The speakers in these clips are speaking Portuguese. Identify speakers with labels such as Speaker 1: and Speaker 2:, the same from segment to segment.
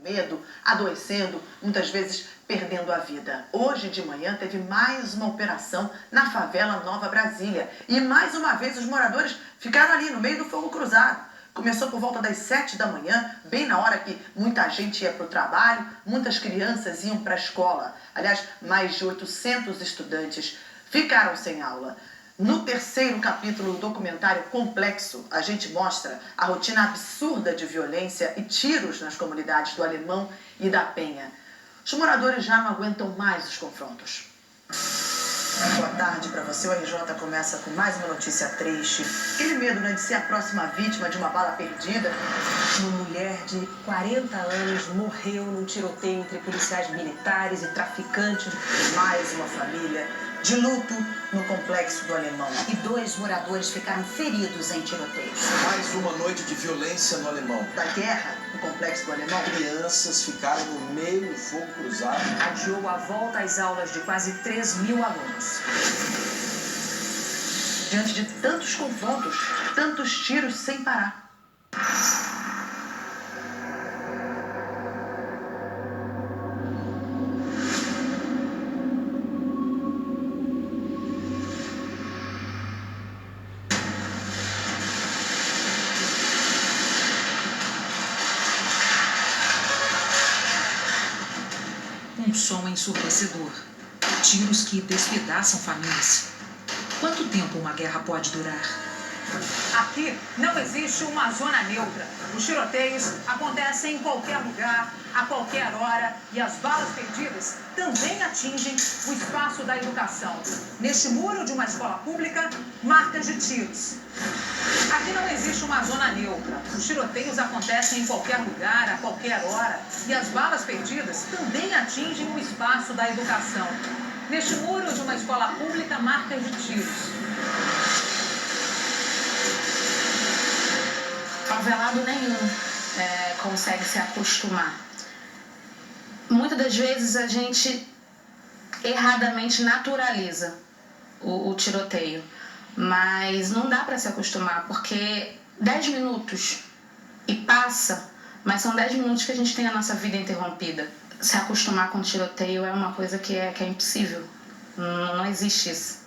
Speaker 1: medo, adoecendo, muitas vezes perdendo a vida. Hoje de manhã teve mais uma operação na favela Nova Brasília. E mais uma vez os moradores ficaram ali no meio do fogo cruzado. Começou por volta das 7 da manhã, bem na hora que muita gente ia para o trabalho, muitas crianças iam para a escola. Aliás, mais de 800 estudantes ficaram sem aula. No terceiro capítulo do documentário Complexo, a gente mostra a rotina absurda de violência e tiros nas comunidades do Alemão e da Penha. Os moradores já não aguentam mais os confrontos. Boa tarde para você. O RJ começa com mais uma notícia triste. Aquele medo, né, de ser a próxima vítima de uma bala perdida.
Speaker 2: Uma mulher de 40 anos morreu num tiroteio entre policiais militares e traficantes.
Speaker 1: Mais uma família de luto no Complexo do Alemão.
Speaker 2: E 2 moradores ficaram feridos em tiroteios.
Speaker 3: Mais uma noite de violência no Alemão.
Speaker 1: Da guerra no Complexo do Alemão.
Speaker 3: Crianças ficaram no meio do fogo cruzado.
Speaker 2: Adiou a volta às aulas de quase 3.000 alunos.
Speaker 1: Diante de tantos confrontos, tantos tiros sem parar.
Speaker 4: Um som ensurdecedor. Tiros que despedaçam famílias. Quanto tempo uma guerra pode durar?
Speaker 5: Aqui não existe uma zona neutra. Os tiroteios acontecem em qualquer lugar, a qualquer hora, e as balas perdidas também atingem o espaço da educação. Neste muro de uma escola pública, marcas de tiros. Aqui não existe uma zona neutra. Os tiroteios acontecem em qualquer lugar, a qualquer hora, e as balas perdidas também atingem o espaço da educação. Neste muro de uma escola pública, marcas de tiros.
Speaker 6: Favelado nenhum consegue se acostumar. Muitas das vezes a gente erradamente naturaliza o tiroteio, mas não dá para se acostumar, porque 10 minutos e passa, mas são 10 minutos que a gente tem a nossa vida interrompida. Se acostumar com tiroteio é uma coisa que é impossível. Não existe isso.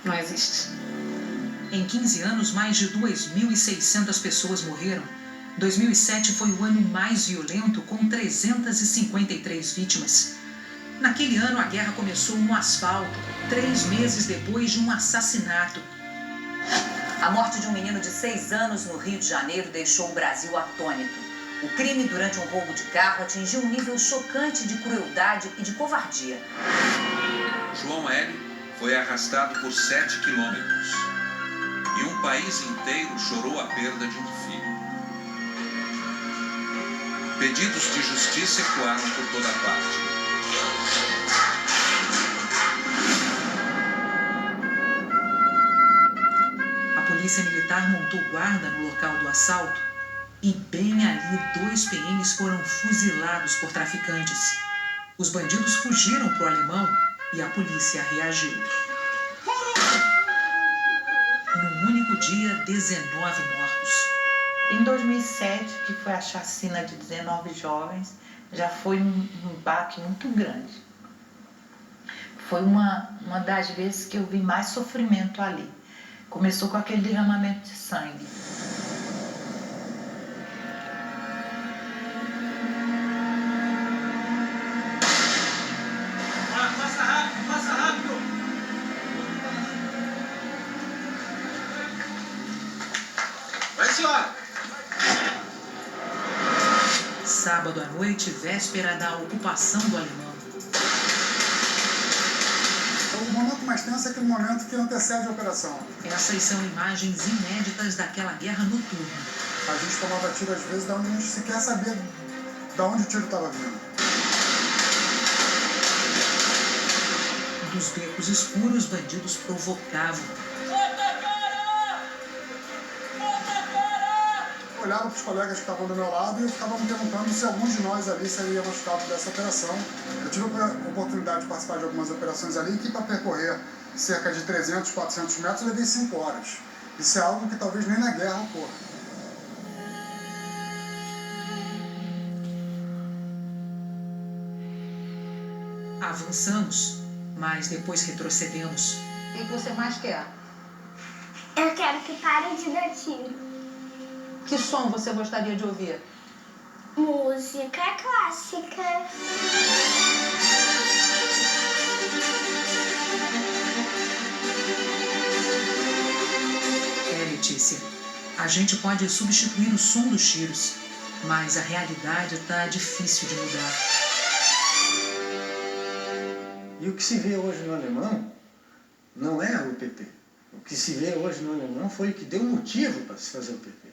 Speaker 6: Não existe.
Speaker 4: Em 15 anos, mais de 2.600 pessoas morreram. 2007 foi o ano mais violento, com 353 vítimas. Naquele ano, a guerra começou no asfalto, 3 meses depois de um assassinato.
Speaker 2: A morte de um menino de 6 anos no Rio de Janeiro deixou o Brasil atônito. O crime durante um roubo de carro atingiu um nível chocante de crueldade e de covardia.
Speaker 7: João L. foi arrastado por 7 quilômetros. E um país inteiro chorou a perda de um filho. Pedidos de justiça ecoaram por toda parte.
Speaker 4: A polícia militar montou guarda no local do assalto e bem ali 2 PMs foram fuzilados por traficantes. Os bandidos fugiram para o Alemão e a polícia reagiu. Num único dia, 19 mortos.
Speaker 8: Em 2007, que foi a chacina de 19 jovens, já foi um baque muito grande. Foi uma das vezes que eu vi mais sofrimento ali. Começou com aquele derramamento de sangue.
Speaker 3: Passa rápido! Vai, senhora!
Speaker 4: Sábado à noite, véspera da ocupação do Alemão.
Speaker 9: O momento mais tenso é aquele momento que antecede a operação.
Speaker 4: Essas são imagens inéditas daquela guerra noturna.
Speaker 9: A gente tomava tiro às vezes da onde a gente sequer sabia de onde o tiro estava vindo.
Speaker 4: Dos becos escuros, bandidos provocavam.
Speaker 9: Eu olhava para os colegas que estavam do meu lado e eu ficava me perguntando se algum de nós ali seria machucado dessa operação. Eu tive a oportunidade de participar de algumas operações ali que, para percorrer cerca de 300, 400 metros, eu levei 5 horas. Isso é algo que talvez nem na guerra ocorra.
Speaker 4: Avançamos, mas depois retrocedemos.
Speaker 5: O que você mais quer?
Speaker 10: Eu quero que pare de dar tiro.
Speaker 5: Que som você gostaria de ouvir?
Speaker 10: Música clássica.
Speaker 4: Letícia, a gente pode substituir o som dos tiros, mas a realidade está difícil de mudar.
Speaker 11: E o que se vê hoje no alemão não é o PP. O que se vê hoje no alemão foi o que deu motivo para se fazer o PP.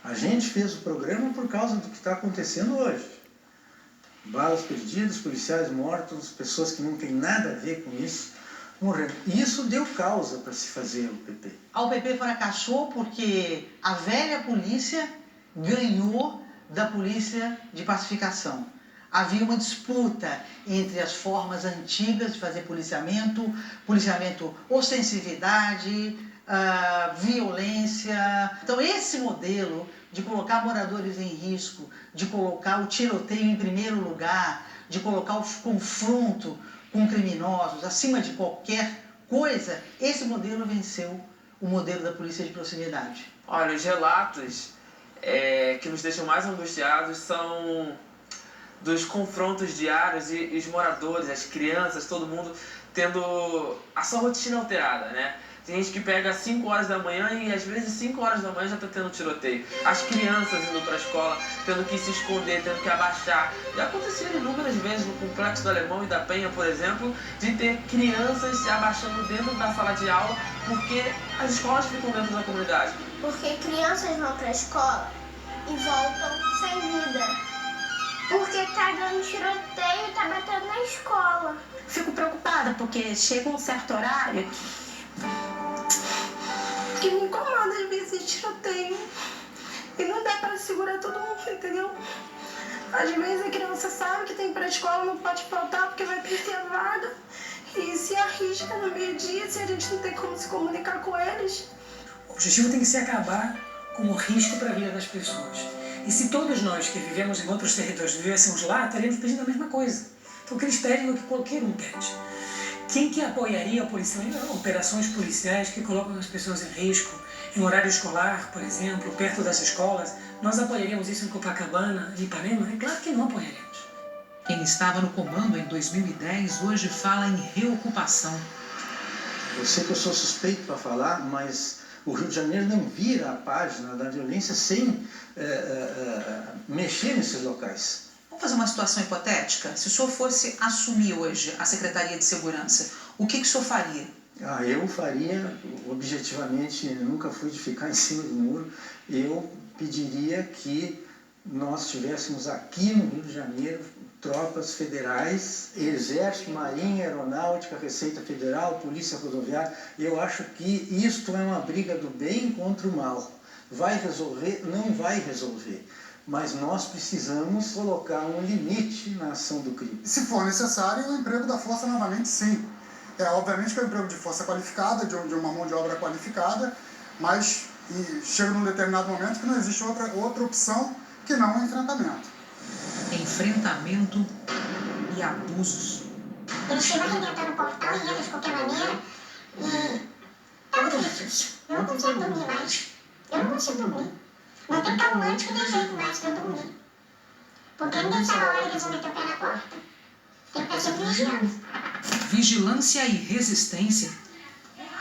Speaker 11: A gente fez o programa por causa do que está acontecendo hoje. Balas perdidas, policiais mortos, pessoas que não têm nada a ver com isso morrendo. Isso deu causa para se fazer o PP.
Speaker 1: A UPP fracassou porque a velha polícia ganhou da polícia de pacificação. Havia uma disputa entre as formas antigas de fazer policiamento ostensividade, violência. Então esse modelo de colocar moradores em risco, de colocar o tiroteio em primeiro lugar, de colocar o confronto com criminosos acima de qualquer coisa, esse modelo venceu o modelo da polícia de proximidade.
Speaker 12: Olha, os relatos que nos deixam mais angustiados são dos confrontos diários e os moradores, as crianças, todo mundo tendo a sua rotina alterada, né? Tem gente que pega 5 horas da manhã e às vezes 5 horas da manhã já está tendo tiroteio. As crianças indo para a escola, tendo que se esconder, tendo que abaixar. Já aconteceu inúmeras vezes no Complexo do Alemão e da Penha, por exemplo, de ter crianças se abaixando dentro da sala de aula porque as escolas ficam dentro da comunidade.
Speaker 10: Porque crianças vão para a escola e voltam sem vida. Porque tá dando tiroteio e tá batendo na escola.
Speaker 6: Fico preocupada porque chega um certo horário
Speaker 10: que me incomoda às vezes esse tiroteio. E não dá para segurar todo mundo, entendeu? Às vezes a criança sabe que tem que ir pra escola, não pode faltar porque vai perder a vaga. E se arrisca no meio-dia, se a gente não tem como se comunicar com eles.
Speaker 13: O objetivo tem que ser acabar com o risco para a vida das pessoas. E se todos nós que vivemos em outros territórios vivêssemos lá, estaríamos pedindo a mesma coisa. Então o que eles pedem é o que qualquer um pede. Quem que apoiaria operações policiais que colocam as pessoas em risco, em horário escolar, por exemplo, perto das escolas? Nós apoiaríamos isso em Copacabana, em Ipanema? É claro que não apoiaríamos.
Speaker 4: Quem estava no comando em 2010 hoje fala em reocupação.
Speaker 11: Eu sei que eu sou suspeito para falar, mas o Rio de Janeiro não vira a página da violência sem mexer nesses locais.
Speaker 1: Vamos fazer uma situação hipotética? Se o senhor fosse assumir hoje a Secretaria de Segurança, o que o senhor faria?
Speaker 11: Eu faria, objetivamente, nunca fui de ficar em cima do muro, eu pediria que nós tivéssemos aqui no Rio de Janeiro tropas federais, Exército, Marinha, Aeronáutica, Receita Federal, Polícia Rodoviária. Eu acho que isto é uma briga do bem contra o mal. Vai resolver? Não vai resolver. Mas nós precisamos colocar um limite na ação do crime.
Speaker 9: Se for necessário, o emprego da força novamente, sim. Obviamente que é um emprego de força qualificada, de uma mão de obra qualificada, mas chega num determinado momento que não existe outra opção que não o enfrentamento.
Speaker 4: Enfrentamento e abusos.
Speaker 10: Eles chegam arrebentando o portão e entram de qualquer maneira. E é muito difícil. Eu não consigo dormir mais. Eu não consigo dormir. Não tem calmante de jeito mais pra eu dormir. Porque ninguém sabe a hora que eles vão meter o pé na porta. Tem que estar sempre vigiando.
Speaker 4: Vigilância e resistência.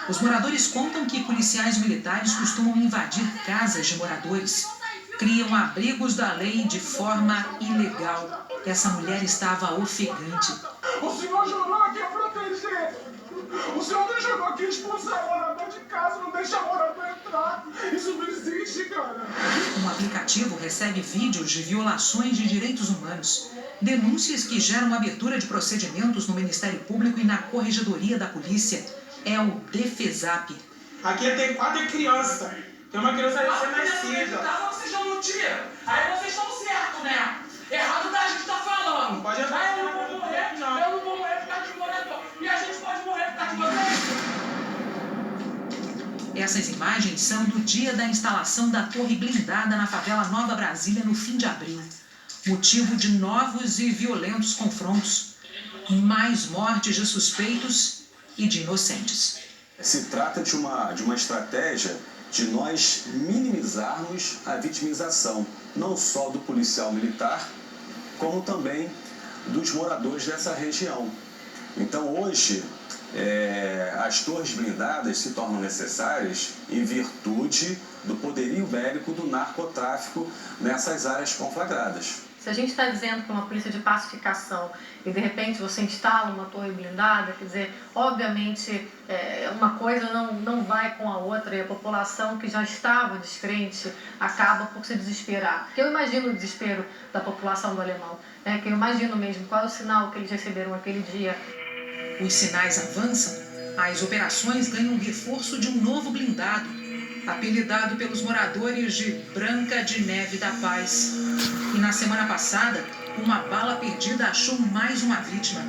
Speaker 4: Os moradores contam que policiais militares costumam invadir casas de moradores. Criam abrigos da lei de forma ilegal. Essa mulher estava ofegante.
Speaker 3: O senhor jurou que ia proteger. O senhor me jurou que ia expulsar o morador de casa, não deixar o morador entrar. Isso não existe, cara.
Speaker 4: Um aplicativo recebe vídeos de violações de direitos humanos. Denúncias que geram abertura de procedimentos no Ministério Público e na Corregedoria da Polícia. É o Defesap.
Speaker 3: Aqui tem 4 crianças. Tem uma criança recém-nascida.
Speaker 12: Vocês não tiram. Aí vocês estão certos, né? Errado da gente tá falando.
Speaker 3: Pode entrar.
Speaker 12: Eu não vou morrer, eu não vou morrer por causa de morador. E a gente pode morrer por causa de vocês.
Speaker 4: Essas imagens são do dia da instalação da torre blindada na favela Nova Brasília no fim de abril. Motivo de novos e violentos confrontos. Mais mortes de suspeitos e de inocentes.
Speaker 14: Se trata de uma estratégia de nós minimizarmos a vitimização, não só do policial militar, como também dos moradores dessa região. Então, hoje, as torres blindadas se tornam necessárias em virtude do poderio bélico do narcotráfico nessas áreas conflagradas.
Speaker 15: Se a gente está dizendo que é uma polícia de pacificação e de repente você instala uma torre blindada, quer dizer, obviamente uma coisa não vai com a outra e a população que já estava descrente acaba por se desesperar. Eu imagino o desespero da população do Alemão, que eu imagino mesmo qual é o sinal que eles receberam aquele dia.
Speaker 4: Os sinais avançam, as operações ganham reforço de um novo blindado, apelidado pelos moradores de Branca de Neve da Paz. E na semana passada, uma bala perdida achou mais uma vítima.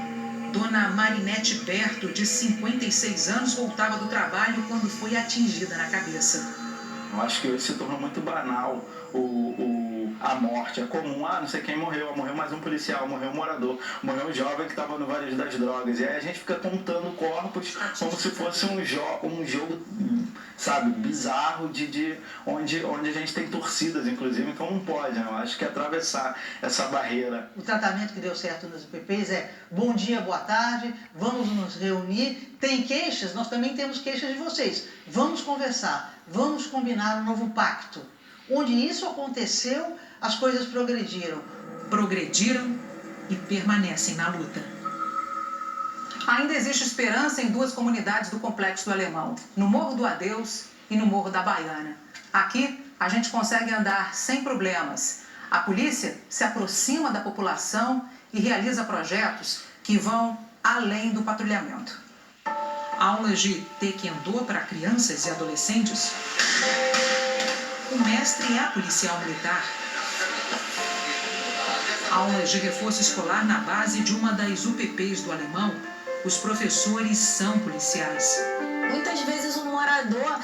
Speaker 4: Dona Marinete Berto, de 56 anos, voltava do trabalho quando foi atingida na cabeça.
Speaker 16: Eu acho que hoje se tornou muito banal a morte. É comum, não sei quem morreu, morreu mais um policial, morreu um morador, morreu um jovem que estava no varejo das drogas. E aí a gente fica contando corpos como se fosse um jogo, sabe, bizarro de onde a gente tem torcidas, inclusive, então não pode, né? Eu acho que atravessar essa barreira.
Speaker 17: O tratamento que deu certo nos UPPs é bom dia, boa tarde, vamos nos reunir, tem queixas, nós também temos queixas de vocês, vamos conversar, vamos combinar um novo pacto. Onde isso aconteceu, as coisas progrediram.
Speaker 4: Progrediram e permanecem na luta.
Speaker 5: Ainda existe esperança em duas comunidades do Complexo do Alemão, no Morro do Adeus e no Morro da Baiana. Aqui, a gente consegue andar sem problemas. A polícia se aproxima da população e realiza projetos que vão além do patrulhamento.
Speaker 4: Aulas de taekwondo para crianças e adolescentes. O mestre é policial militar. Aulas de reforço escolar na base de uma das UPPs do Alemão. Os professores são policiais.
Speaker 6: Muitas vezes o morador,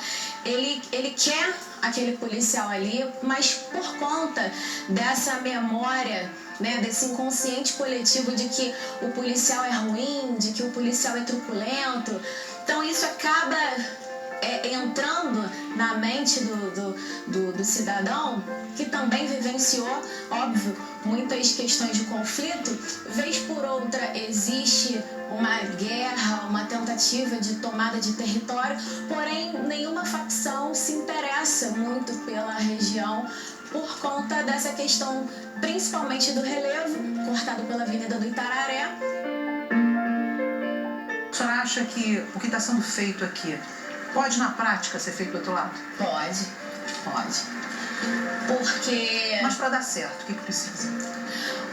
Speaker 6: ele quer aquele policial ali, mas por conta dessa memória, né, desse inconsciente coletivo de que o policial é ruim, de que o policial é truculento, então isso acaba entrando na mente do cidadão, que também vivenciou, óbvio, muitas questões de conflito. Vez por outra existe uma guerra, uma tentativa de tomada de território, porém nenhuma facção se interessa muito pela região por conta dessa questão, principalmente do relevo, cortado pela Avenida do Itararé.
Speaker 5: A senhora acha que o que está sendo feito aqui pode, na prática, ser feito do outro lado?
Speaker 6: Pode. Porque...
Speaker 5: Mas para dar certo, o que precisa?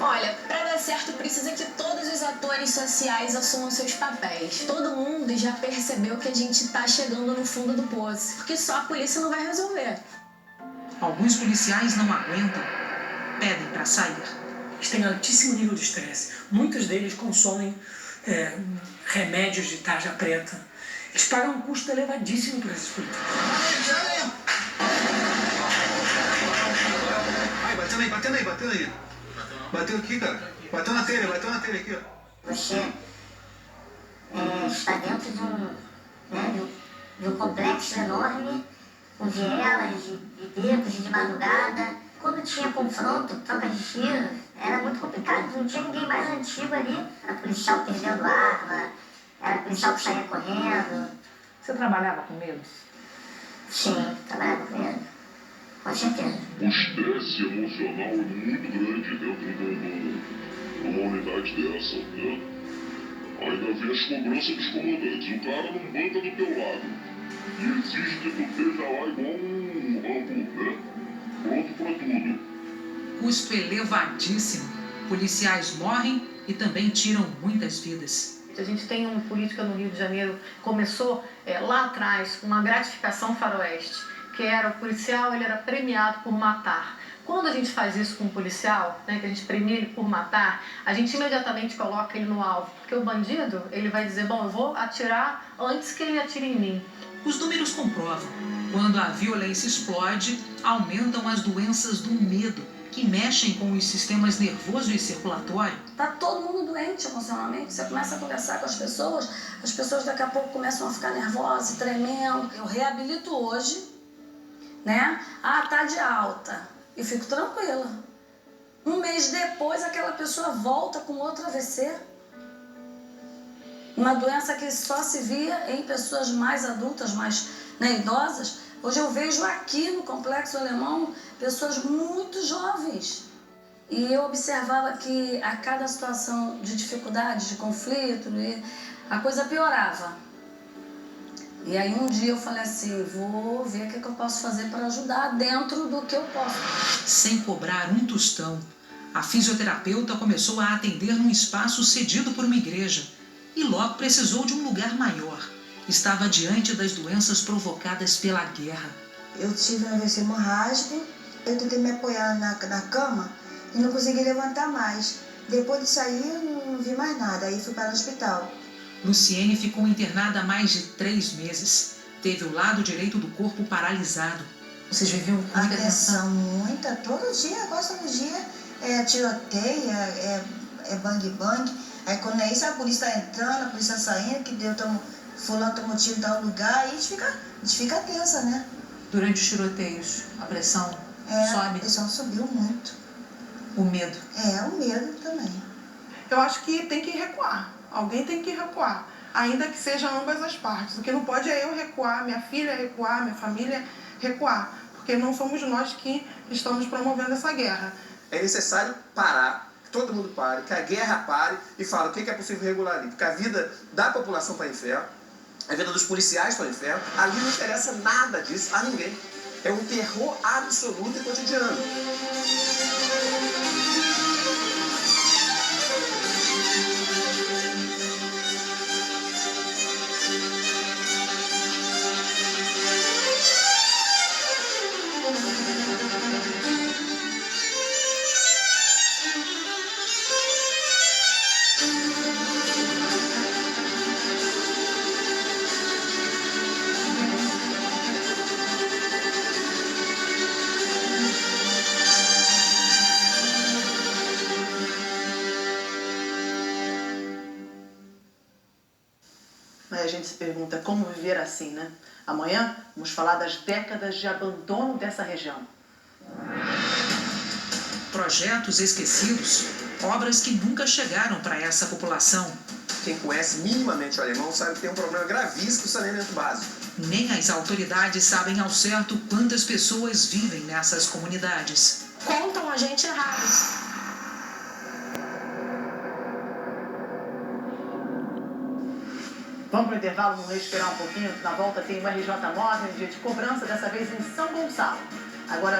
Speaker 6: Olha, para dar certo precisa que todos os atores sociais assumam seus papéis. Todo mundo já percebeu que a gente está chegando no fundo do poço, porque só a polícia não vai resolver.
Speaker 4: Alguns policiais não aguentam, pedem para sair.
Speaker 13: Eles têm altíssimo nível de estresse. Muitos deles consomem remédios de tarja preta. Eles pagam um custo elevadíssimo por esses políticos.
Speaker 3: Batendo aí. Bateu aqui, cara. Bateu na telha aqui, ó.
Speaker 10: Você está dentro de um complexo enorme, com vielas, de becos, de madrugada. Quando tinha confronto, troca de tiro, era muito complicado. Não tinha ninguém mais antigo ali. Era policial perdendo arma, era policial que saía correndo.
Speaker 5: Você trabalhava com medo?
Speaker 10: Sim, trabalhava com medo. Com certeza.
Speaker 3: O estresse emocional é muito grande dentro de uma unidade dessa, né? Ainda vem as cobranças dos comandantes. O cara não banca do teu lado. E exige que tu esteja lá igual um Rambo, né? Pronto pra tudo.
Speaker 4: Custo elevadíssimo. Policiais morrem e também tiram muitas vidas.
Speaker 15: A gente tem uma política no Rio de Janeiro, começou lá atrás, uma gratificação faroeste, que era o policial, ele era premiado por matar. Quando a gente faz isso com um policial, né, que a gente premia ele por matar, a gente imediatamente coloca ele no alvo. Porque o bandido, ele vai dizer, bom, eu vou atirar antes que ele atire em mim.
Speaker 4: Os números comprovam. Quando a violência explode, aumentam as doenças do medo, que mexem com os sistemas nervoso e circulatório.
Speaker 18: Tá todo mundo doente emocionalmente. Você começa a conversar com as pessoas daqui a pouco começam a ficar nervosas, tremendo. Eu reabilito hoje, né? Ah, tá de alta. E fico tranquila. Um mês depois, aquela pessoa volta com outro AVC. Uma doença que só se via em pessoas mais adultas, mais idosas. Hoje eu vejo aqui no Complexo Alemão pessoas muito jovens. E eu observava que a cada situação de dificuldade, de conflito, a coisa piorava. E aí um dia eu falei assim, vou ver o que eu posso fazer para ajudar dentro do que eu posso.
Speaker 4: Sem cobrar um tostão, a fisioterapeuta começou a atender num espaço cedido por uma igreja e logo precisou de um lugar maior. Estava diante das doenças provocadas pela guerra.
Speaker 19: Eu tive um AVC hemorrágico, eu tentei me apoiar na cama e não consegui levantar mais. Depois de sair, eu não vi mais nada, aí fui para o hospital.
Speaker 4: Luciene ficou internada há mais de 3 meses. Teve o lado direito do corpo paralisado. Vocês viviam com muita tensão?
Speaker 19: Muita, todo dia, quase todo dia. É tiroteio, é bang-bang. Aí quando é isso, a polícia está entrando, a polícia saindo, que deu fulano tomou tiro em tal lugar, aí a gente fica tensa, né?
Speaker 4: Durante os tiroteios, a pressão sobe?
Speaker 19: A pressão subiu muito.
Speaker 4: O medo?
Speaker 19: O medo também.
Speaker 1: Eu acho que tem que recuar. Alguém tem que recuar, ainda que seja ambas as partes. O que não pode é eu recuar, minha filha recuar, minha família recuar, porque não somos nós que estamos promovendo essa guerra.
Speaker 20: É necessário parar, que todo mundo pare, que a guerra pare e fale o que é possível regular ali. Porque a vida da população está em inferno, a vida dos policiais está em inferno, ali não interessa nada disso a ninguém. É um terror absoluto e cotidiano.
Speaker 1: Aí a gente se pergunta como viver assim, né? Amanhã vamos falar das décadas de abandono dessa região.
Speaker 4: Projetos esquecidos, obras que nunca chegaram para essa população.
Speaker 20: Quem conhece minimamente o alemão sabe que tem um problema gravíssimo do saneamento básico.
Speaker 4: Nem as autoridades sabem ao certo quantas pessoas vivem nessas comunidades.
Speaker 6: Contam a gente errado.
Speaker 1: Vamos para o intervalo, vamos respirar um pouquinho. Na volta tem o RJ Móvel, dia de cobrança, dessa vez em São Gonçalo. Agora